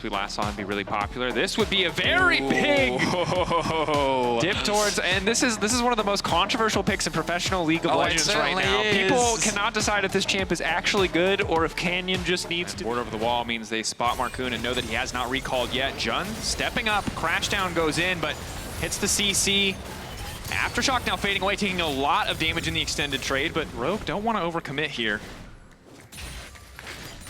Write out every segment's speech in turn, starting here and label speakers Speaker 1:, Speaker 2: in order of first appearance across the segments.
Speaker 1: We last saw him be really popular. This would be a very big dip towards, and this is one of the most controversial picks in professional League of Legends right now. People cannot decide if this champ is actually good or if Canyon just needs to. Board over the wall means they spot Marcoon and know that he has not recalled yet. Jun stepping up, Crashdown goes in, but hits the CC. Aftershock now fading away, taking a lot of damage in the extended trade, but Rogue don't want to overcommit here.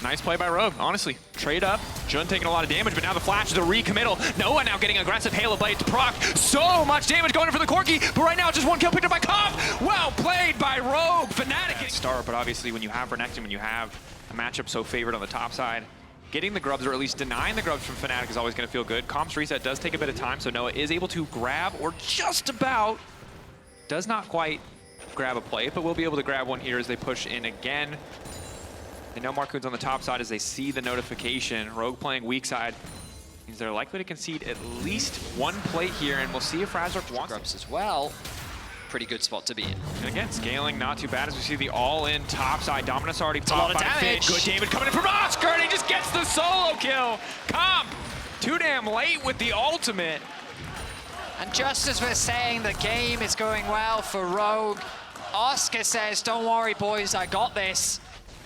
Speaker 1: Nice play by Rogue, honestly. Trade up, Jun taking a lot of damage, but now the flash is a recommittal. Noah now getting aggressive Halo Blade to proc. So much damage going in for the Corki, but right now just one kill picked up by Comp. Well played by Rogue. Fnatic start, but obviously when you have Renekton, when you have a matchup so favored on the top side, getting the grubs, or at least denying the grubs from Fnatic is always going to feel good. Comp's reset does take a bit of time, so Noah is able to grab, or just about, does not quite grab a play, but will be able to grab one here as they push in again. They know Marcoon's on the top side as they see the notification. Rogue playing weak side means they're likely to concede at least one plate here, and we'll see if Razork wants
Speaker 2: grubs as well. Pretty good spot to be in.
Speaker 1: And again, scaling not too bad as we see the all-in top side. Dominus already popped by Finn. Good damage coming in from Oscar, and he just gets the solo kill. Comp, too damn late with the ultimate.
Speaker 3: And just as we're saying the game is going well for Rogue, Oscar says, don't worry boys, I got this.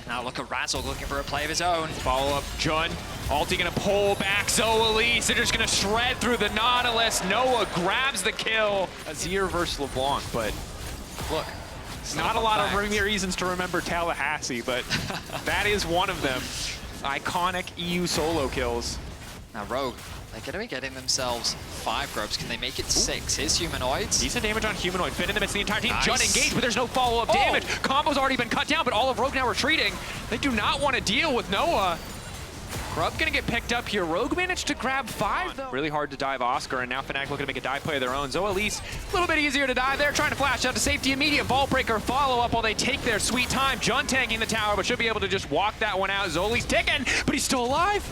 Speaker 3: Now look at Razork looking for a play of his own.
Speaker 1: Follow up, Jun. Ulti gonna pull back Zoe. They're just gonna shred through the Nautilus. Noah grabs the kill. Azir versus LeBlanc, but look, not a lot of reasons to remember Tallahassee, but that is one of them. Iconic EU solo kills.
Speaker 3: Now Rogue, they're gonna be getting themselves 5 grubs. Can they make it 6? Here's Humanoids.
Speaker 1: Decent damage on Humanoid. Finn in the midst of the entire team. Nice. Jun engaged, but there's no follow-up damage. Combo's already been cut down, but all of Rogue now retreating. They do not want to deal with Noah. Grub gonna get picked up here. Rogue managed to grab 5, though. Really hard to dive Oscar, and now Fnatic looking to make a dive play of their own. Zoelise, a little bit easier to dive there, trying to flash out to safety. Immediate Vault Breaker follow-up while they take their sweet time. Jun tanking the tower, but should be able to just walk that one out. Zoelise ticking, but he's still alive.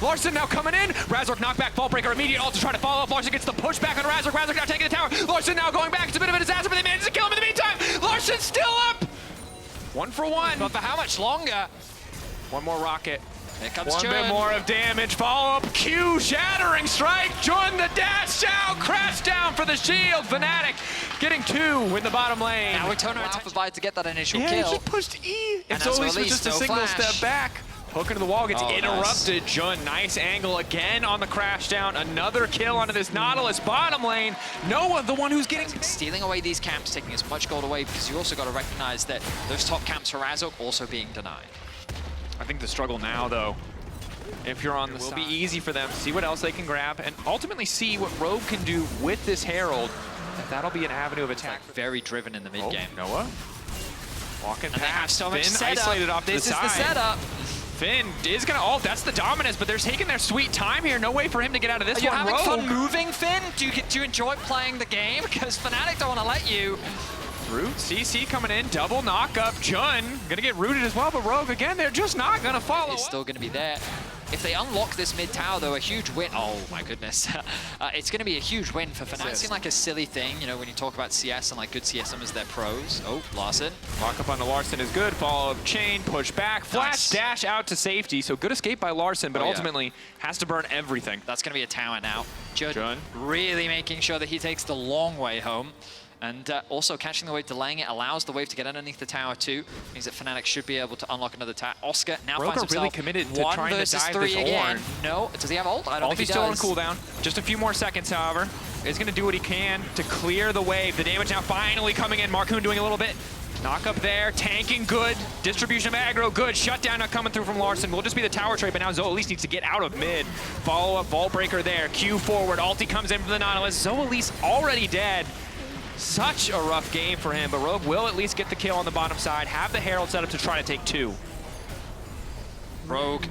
Speaker 1: Larson now coming in. Razork knockback, Vault Breaker, immediate ult to try to follow up. Larson gets the pushback on Razork. Razork now taking the tower. Larson now going back. It's a bit of a disaster, but they managed to kill him in the meantime. Larson's still up. 1 for 1.
Speaker 3: But for how much longer?
Speaker 1: One more rocket.
Speaker 3: Here comes
Speaker 1: One
Speaker 3: Jun.
Speaker 1: bit more of damage. Follow up. Q, shattering strike. Jun the dash out. Crash down for the shield. Fnatic getting 2 in the bottom lane.
Speaker 3: Now we turn our attention to get that initial
Speaker 1: He
Speaker 3: kill.
Speaker 1: just pushed E.
Speaker 3: And
Speaker 1: If Zoelise was just a single
Speaker 3: flash.
Speaker 1: step back. Hook into the wall, gets interrupted.
Speaker 3: Nice.
Speaker 1: Jun, nice angle again on the crash down. Another kill onto this Nautilus bottom lane. Noah, the one who's getting...
Speaker 3: Stealing away these camps, taking as much gold away, because you also got to recognize that those top camps for Razork also being denied.
Speaker 1: I think the struggle now, though, if you're on the side, will be easy for them. See what else they can grab, and ultimately see what Rogue can do with this Herald. That'll be an avenue of attack.
Speaker 3: Like very driven in the mid-game.
Speaker 1: Noah, walking
Speaker 3: And
Speaker 1: past.
Speaker 3: so much
Speaker 1: Finn isolated off to the side.
Speaker 3: This is the setup.
Speaker 1: Finn is gonna ult, that's the Dominus, but they're taking their sweet time here. No way for him to get out of this one.
Speaker 3: Are you having
Speaker 1: Rogue.
Speaker 3: fun moving, Finn? Do you enjoy playing the game? Because Fnatic don't want to let you.
Speaker 1: Root, CC coming in, double knock up. Jun gonna get rooted as well, but Rogue again, they're just not gonna follow.
Speaker 3: It's still gonna be there. If they unlock this mid tower, though, a huge win. Oh my goodness, it's going to be a huge win for Fnatic. It seems like a silly thing, you know, when you talk about CS and like good CSMers, they're pros. Oh, Larson.
Speaker 1: Lock up on the Larson is good. Follow up chain, push back, flash, dash out to safety. So good escape by Larson, but ultimately has to burn everything.
Speaker 3: That's going to be a tower now. Jun really making sure that he takes the long way home. And also catching the wave, delaying it, allows the wave to get underneath the tower too. Means that Fnatic should be able to unlock another tower. Oscar now
Speaker 1: Rogue
Speaker 3: finds himself
Speaker 1: really committed to trying to dive this
Speaker 3: again.
Speaker 1: Ornn.
Speaker 3: No, does he have ult? I don't think he does.
Speaker 1: Ulti's still on cooldown. Just a few more seconds, however. Is going to do what he can to clear the wave. The damage now finally coming in. Marcoon doing a little bit. Knock up there, tanking good. Distribution of aggro, good. Shutdown not coming through from Larson. Will just be the tower trade, but now Zoelise needs to get out of mid. Follow up, Vault Breaker there. Q forward, ulti comes in from the Nautilus. Zoelise already dead. Such a rough game for him, but Rogue will at least get the kill on the bottom side, have the Herald set up to try to take 2.
Speaker 3: Rogue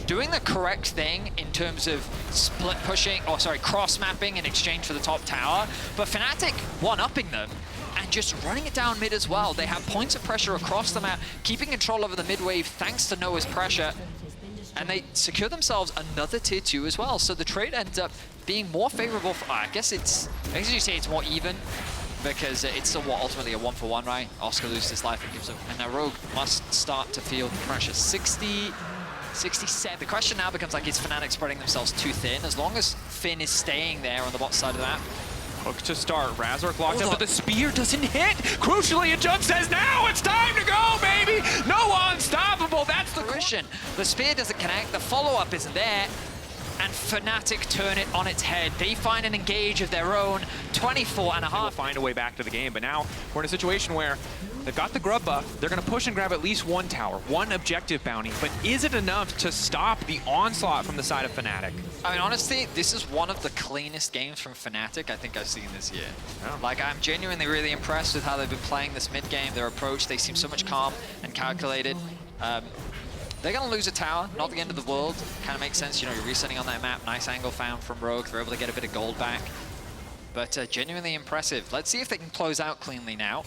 Speaker 3: doing the correct thing in terms of split pushing, or sorry, cross mapping in exchange for the top tower, but Fnatic one-upping them and just running it down mid as well. They have points of pressure across the map, keeping control over the mid wave thanks to Noah's pressure, and they secure themselves another tier 2 as well. So the trade ends up being more favorable for, I guess you say it's more even, because it's ultimately a 1-for-1, right? Oscar loses his life and gives up. And now Rogue must start to feel the pressure. 60 67. The question now becomes like, is Fnatic spreading themselves too thin? As long as Finn is staying there on the bot side of the map.
Speaker 1: Hook to start. Razork locked up, but the spear doesn't hit. Crucially, and Jun says, now it's time to go, baby! No unstoppable, that's the
Speaker 3: Fruition. The spear doesn't connect, the follow-up isn't there, and Fnatic turn it on its head. They find an engage of their own, 24.5.
Speaker 1: They'll find a way back to the game, but now we're in a situation where they've got the grub buff. They're going to push and grab at least one tower, one objective bounty, but is it enough to stop the onslaught from the side of Fnatic?
Speaker 3: I mean, honestly, this is one of the cleanest games from Fnatic I think I've seen this year.
Speaker 1: Yeah.
Speaker 3: Like, I'm genuinely really impressed with how they've been playing this mid-game, their approach. They seem so much calm and calculated. They're going to lose a tower, not the end of the world. Kind of makes sense, you know, you're resetting on that map. Nice angle found from Rogue. They're able to get a bit of gold back. But genuinely impressive. Let's see if they can close out cleanly now.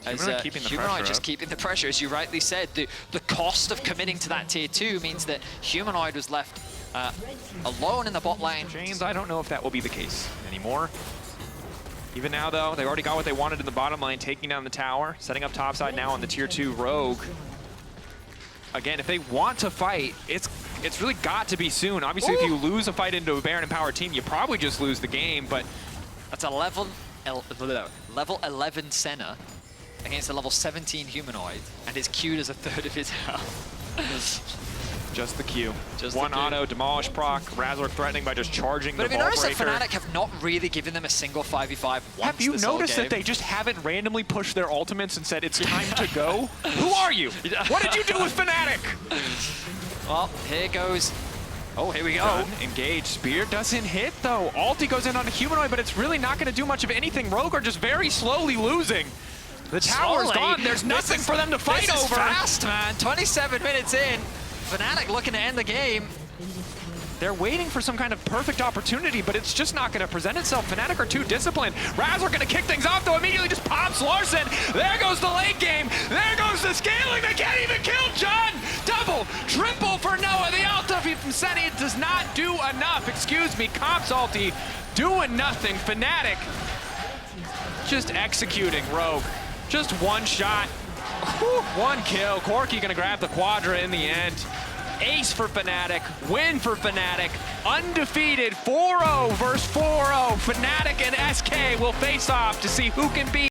Speaker 1: Humanoid keeping the
Speaker 3: Humanoid
Speaker 1: pressure
Speaker 3: just
Speaker 1: up.
Speaker 3: keeping the pressure, as you rightly said. The cost of committing to that tier 2 means that Humanoid was left alone in the bot lane.
Speaker 1: James, I don't know if that will be the case anymore. Even now, though, they already got what they wanted in the bottom lane, taking down the tower, setting up topside now on the tier 2 Rogue. Again, if they want to fight, it's really got to be soon. Obviously, if you lose a fight into a Baron and Power team, you probably just lose the game, but
Speaker 3: that's a level 11 Senna against a level 17 Humanoid, and is queued as a third of his health.
Speaker 1: just the Q.
Speaker 3: Just
Speaker 1: one
Speaker 3: the Q.
Speaker 1: auto, demolish proc, Razork threatening by just charging
Speaker 3: But
Speaker 1: the
Speaker 3: have you
Speaker 1: ball
Speaker 3: noticed that
Speaker 1: breaker.
Speaker 3: Fnatic have not really given them a single 5v5 once
Speaker 1: Have you
Speaker 3: this whole
Speaker 1: noticed
Speaker 3: game?
Speaker 1: that they just haven't randomly pushed their ultimates and said, it's time to go? Who are you? What did you do with Fnatic?
Speaker 3: Well, here goes. Oh, here we go.
Speaker 1: Done. Engage. Spear doesn't hit, though. Ulti goes in on a Humanoid, but it's really not going to do much of anything. Rogue are just very slowly losing. The tower's
Speaker 3: Slowly?
Speaker 1: gone. There's nothing for them to fight
Speaker 3: This is
Speaker 1: over.
Speaker 3: fast, man. 27 minutes in. Fnatic looking to end the game.
Speaker 1: They're waiting for some kind of perfect opportunity, but it's just not going to present itself. Fnatic are too disciplined. Razork going to kick things off, though. Immediately just pops Larson. There goes the late game. There goes the scaling. They can't even kill Jun. Double, triple for Noah. The ulti from Seni does not do enough. Excuse me, Comp's ulti doing nothing. Fnatic just executing Rogue. Just one shot. Whew, one kill. Corki going to grab the Quadra in the end. Ace for Fnatic, win for Fnatic, undefeated 4-0 versus 4-0. Fnatic and SK will face off to see who can beat